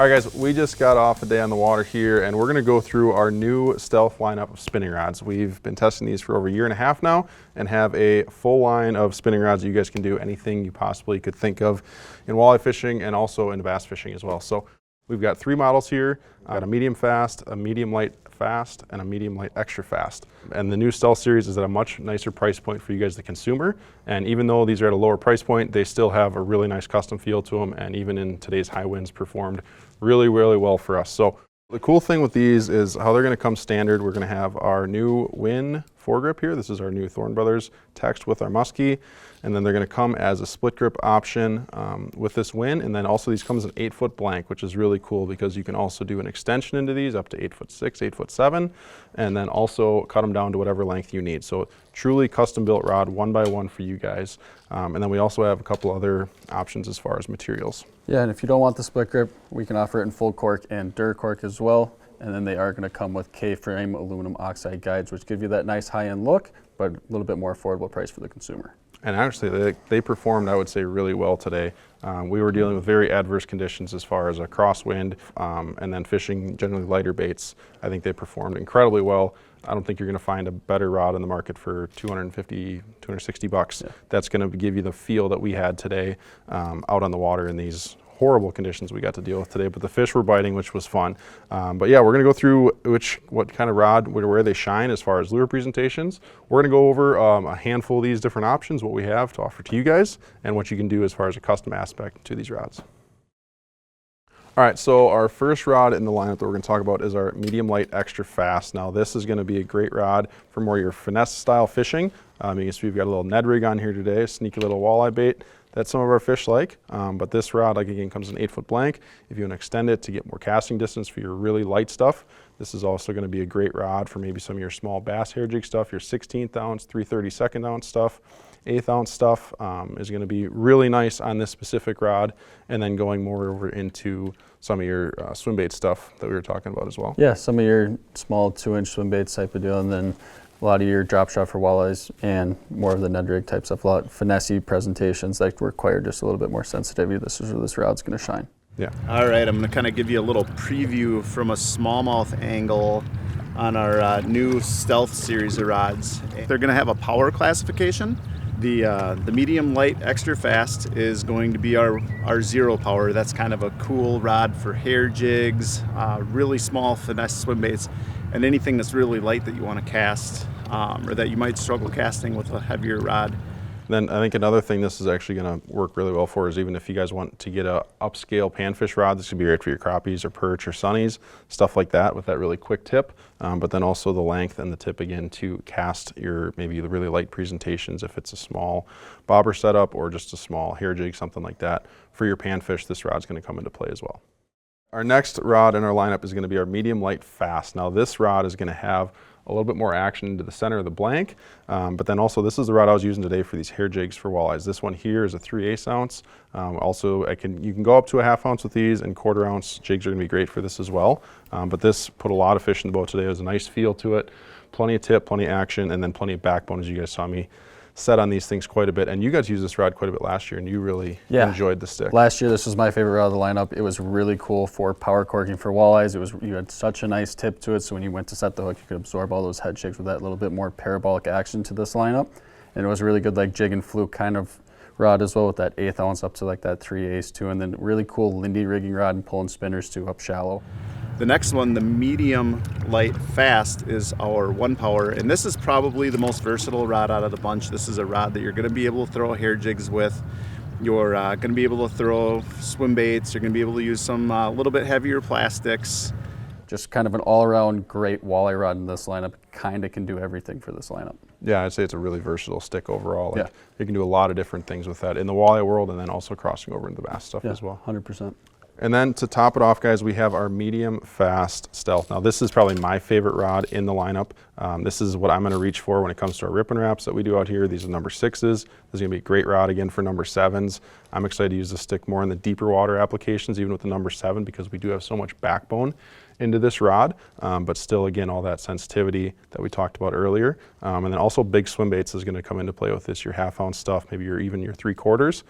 All right guys, we just got off a day on the water here and we're gonna go through our new Stealth lineup of spinning rods. We've been testing these for over a year and a half now and have a full line of spinning rods. You guys can do anything you possibly could think of in walleye fishing and also in bass fishing as well. So we've got 3 models here, a medium fast, a medium light fast, and a medium light extra fast. And the new Stealth series is at a much nicer price point for you guys, the consumer. And even though these are at a lower price point, they still have a really nice custom feel to them. And even in today's high winds, performed really, really well for us. So the cool thing with these is how they're gonna come standard. We're gonna have our new Win foregrip here. This is our new Thorne Bros text with our muskie. And then they're gonna come as a split grip option with this Win. And then also these come as an 8-foot blank, which is really cool because you can also do an extension into these up to 8'6", 8'7", and then also cut them down to whatever length you need. So truly custom built rod, 1x1 for you guys. And then we also have a couple other options as far as materials. Yeah, and if you don't want the split grip, we can offer it in full cork and Duracork as well. And then they are going to come with K-frame aluminum oxide guides, which give you that nice high-end look, but a little bit more affordable price for the consumer. And actually, they performed, I would say, really well today. We were dealing with very adverse conditions as far as a crosswind and then fishing generally lighter baits. I think they performed incredibly well. I don't think you're going to find a better rod in the market for $250, $260. Yeah. That's going to give you the feel that we had today out on the water in these horrible conditions we got to deal with today, but the fish were biting, which was fun. But yeah, we're gonna go through what kind of rod, where they shine as far as lure presentations. We're gonna go over a handful of these different options, what we have to offer to you guys, and what you can do as far as a custom aspect to these rods. All right, so our first rod in the lineup that we're gonna talk about is our medium light extra fast. Now this is gonna be a great rod for more your finesse style fishing. You can see we've got a little Ned rig on here today, a sneaky little walleye bait that some of our fish like. But this rod, like again, comes in 8-foot blank. If you want to extend it to get more casting distance for your really light stuff, this is also going to be a great rod for maybe some of your small bass hair jig stuff, your 16th ounce, 3/32 ounce stuff, 1/8 ounce stuff is going to be really nice on this specific rod. And then going more over into some of your swim bait stuff that we were talking about as well. Yeah, some of your small 2-inch swim baits type of deal, and then a lot of your drop shot for walleyes and more of the Ned rig type stuff, a lot of finesse presentations that require just a little bit more sensitivity. This is where this rod's going to shine. Yeah. All right, I'm going to kind of give you a little preview from a smallmouth angle on our new Stealth series of rods. They're going to have a power classification. The medium light extra fast is going to be our 0 power. That's kind of a cool rod for hair jigs, really small finesse swim baits, and anything that's really light that you want to cast or that you might struggle casting with a heavier rod. Then I think another thing this is actually going to work really well for is even if you guys want to get a upscale panfish rod, this could be great for your crappies or perch or sunnies, stuff like that with that really quick tip. But then also the length and the tip again to cast your maybe the really light presentations if it's a small bobber setup or just a small hair jig, something like that. For your panfish, this rod's going to come into play as well. Our next rod in our lineup is going to be our medium light fast. Now this rod is going to have a little bit more action into the center of the blank, but then also this is the rod I was using today for these hair jigs for walleyes. This one here is a 3/8 ounce. Also, you can go up to a 1/2 ounce with these, and 1/4 ounce jigs are going to be great for this as well. But this put a lot of fish in the boat today. It was a nice feel to it, plenty of tip, plenty of action, and then plenty of backbone, as you guys saw me set on these things quite a bit. And you guys used this rod quite a bit last year, and you really enjoyed the stick. Last year, this was my favorite rod of the lineup. It was really cool for power corking for walleyes. You had such a nice tip to it, so when you went to set the hook, you could absorb all those head shakes with that little bit more parabolic action to this lineup. And it was really good, like jig and fluke kind of rod as well, with that 1/8 ounce up to like that 3/8 too, and then really cool Lindy rigging rod and pulling spinners too up shallow. The next one, the medium light fast, is our 1 power, and this is probably the most versatile rod out of the bunch. This is a rod that you're going to be able to throw hair jigs with. You're going to be able to throw swim baits. You're going to be able to use some little bit heavier plastics. Just kind of an all-around great walleye rod in this lineup. Kind of can do everything for this lineup. Yeah, I'd say it's a really versatile stick overall. Like, you can do a lot of different things with that in the walleye world, and then also crossing over into the bass stuff as well. 100%. And then to top it off, guys, we have our medium fast Stealth. Now this is probably my favorite rod in the lineup. This is what I'm going to reach for when it comes to our rip and wraps that we do out here. These are number 6s. This is going to be a great rod again for number 7s. I'm excited to use this stick more in the deeper water applications, even with the number 7, because we do have so much backbone into this rod, but still, again, all that sensitivity that we talked about earlier. And then also big swim baits is going to come into play with this, your half-ounce stuff, maybe even your 3/4.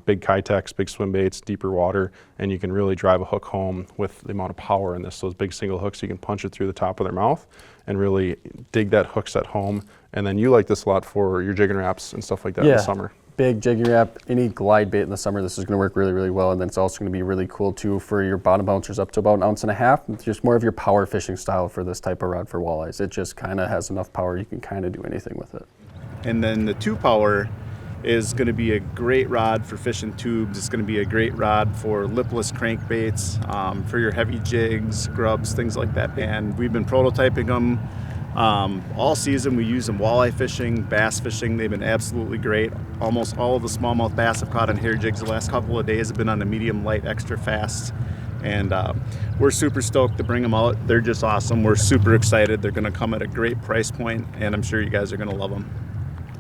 Big Kitex, big swim baits, deeper water, and you can really drive a hook home with the amount of power in this. Those big single hooks, you can punch it through the top of their mouth and really dig that hook set home. And then you like this a lot for your jigging wraps and stuff like that in the summer. Big jigging wrap, any glide bait in the summer, this is going to work really, really well. And then it's also going to be really cool too for your bottom bouncers up to about 1.5 ounces. It's just more of your power fishing style for this type of rod for walleyes. It just kind of has enough power, you can kind of do anything with it. And then the 2 power is going to be a great rod for fishing tubes. It's going to be a great rod for lipless crankbaits, for your heavy jigs, grubs, things like that. And we've been prototyping them all season. We use them walleye fishing, bass fishing. They've been absolutely great. Almost all of the smallmouth bass I've caught on hair jigs the last couple of days have been on the medium light extra fast. And we're super stoked to bring them out. They're just awesome. We're super excited. They're going to come at a great price point, and I'm sure you guys are going to love them.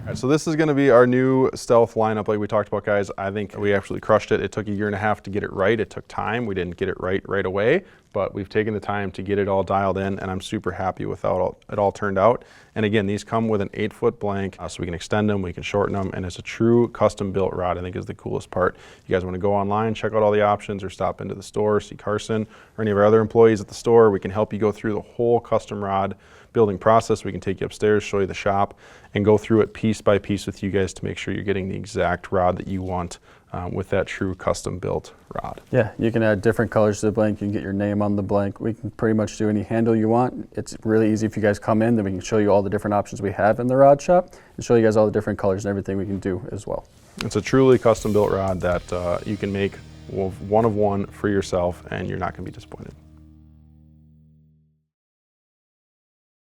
All right, so this is going to be our new stealth lineup like we talked about, guys. I think we actually crushed it. It took 1.5 years to get it right. It took time. We didn't get it right away, but we've taken the time to get it all dialed in, and I'm super happy with how it all turned out. And again, these come with an 8-foot blank, so we can extend them, we can shorten them, and it's a true custom-built rod, I think is the coolest part. You guys want to go online, check out all the options, or stop into the store, see Carson or any of our other employees at the store. We can help you go through the whole custom rod building process. We can take you upstairs, show you the shop, and go through it piece by piece with you guys to make sure you're getting the exact rod that you want with that true custom built rod. Yeah, you can add different colors to the blank. You can get your name on the blank. We can pretty much do any handle you want. It's really easy if you guys come in, then we can show you all the different options we have in the rod shop and show you guys all the different colors and everything we can do as well. It's a truly custom built rod that you can make one of one for yourself, and you're not going to be disappointed.